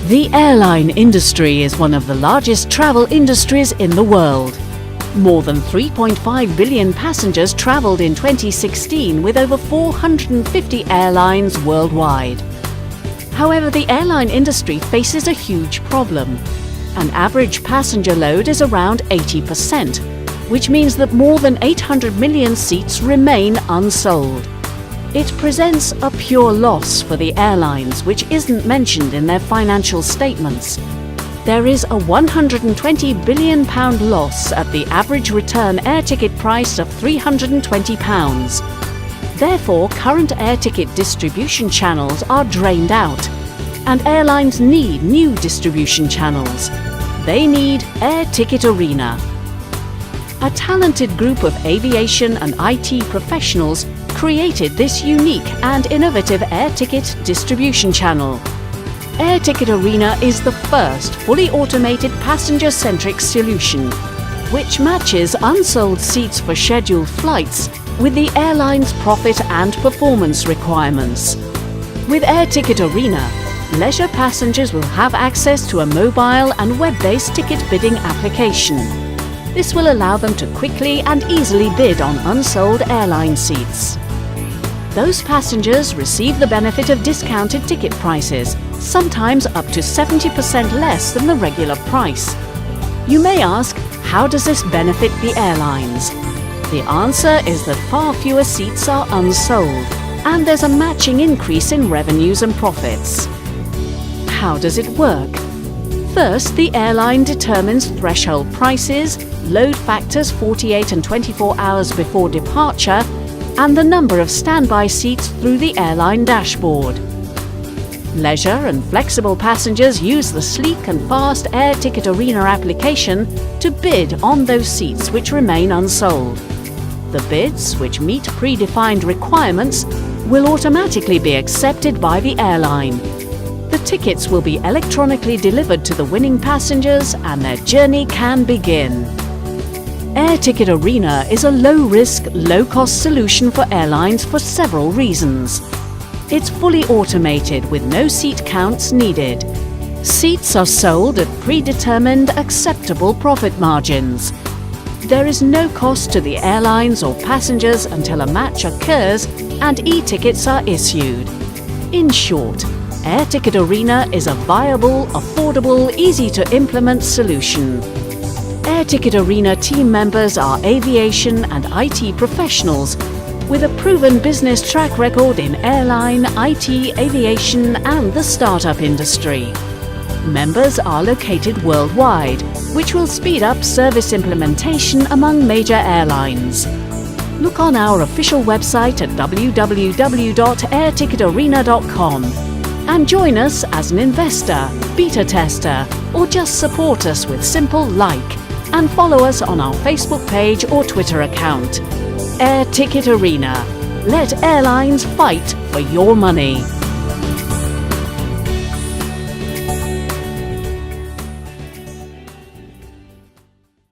The airline industry is one of the largest travel industries in the world. More than 3.5 billion passengers travelled in 2016 with over 450 airlines worldwide. However, the airline industry faces a huge problem. An average passenger load is around 80%, which means that more than 800 million seats remain unsold. It presents a pure loss for the airlines, which isn't mentioned in their financial statements. There is a £120 billion loss at the average return air ticket price of £320. Therefore, current air ticket distribution channels are drained out, and airlines need new distribution channels. They need Air Ticket Arena. A talented group of aviation and IT professionals created this unique and innovative air ticket distribution channel. Air Ticket Arena is the first fully automated passenger-centric solution, which matches unsold seats for scheduled flights with the airline's profit and performance requirements. With Air Ticket Arena, leisure passengers will have access to a mobile and web-based ticket bidding application. This will allow them to quickly and easily bid on unsold airline seats. Those passengers receive the benefit of discounted ticket prices, sometimes up to 70% less than the regular price. You may ask, how does this benefit the airlines? The answer is that far fewer seats are unsold, and there's a matching increase in revenues and profits. How does it work? First, the airline determines threshold prices, load factors 48 and 24 hours before departure, and the number of standby seats through the airline dashboard. Leisure and flexible passengers use the sleek and fast Air Ticket Arena application to bid on those seats which remain unsold. The bids, which meet predefined requirements, will automatically be accepted by the airline. The tickets will be electronically delivered to the winning passengers, and their journey can begin. Air Ticket Arena is a low-risk, low-cost solution for airlines for several reasons. It's fully automated with no seat counts needed. Seats are sold at predetermined, acceptable profit margins. There is no cost to the airlines or passengers until a match occurs and e-tickets are issued. In short, Air Ticket Arena is a viable, affordable, easy-to-implement solution. Air Ticket Arena team members are aviation and IT professionals with a proven business track record in airline, IT, aviation and the startup industry. Members are located worldwide, which will speed up service implementation among major airlines. Look on our official website at www.airticketarena.com and join us as an investor, beta tester, or just support us with simple like and follow us on our Facebook page or Twitter account. Air Ticket Arena. Let airlines fight for your money.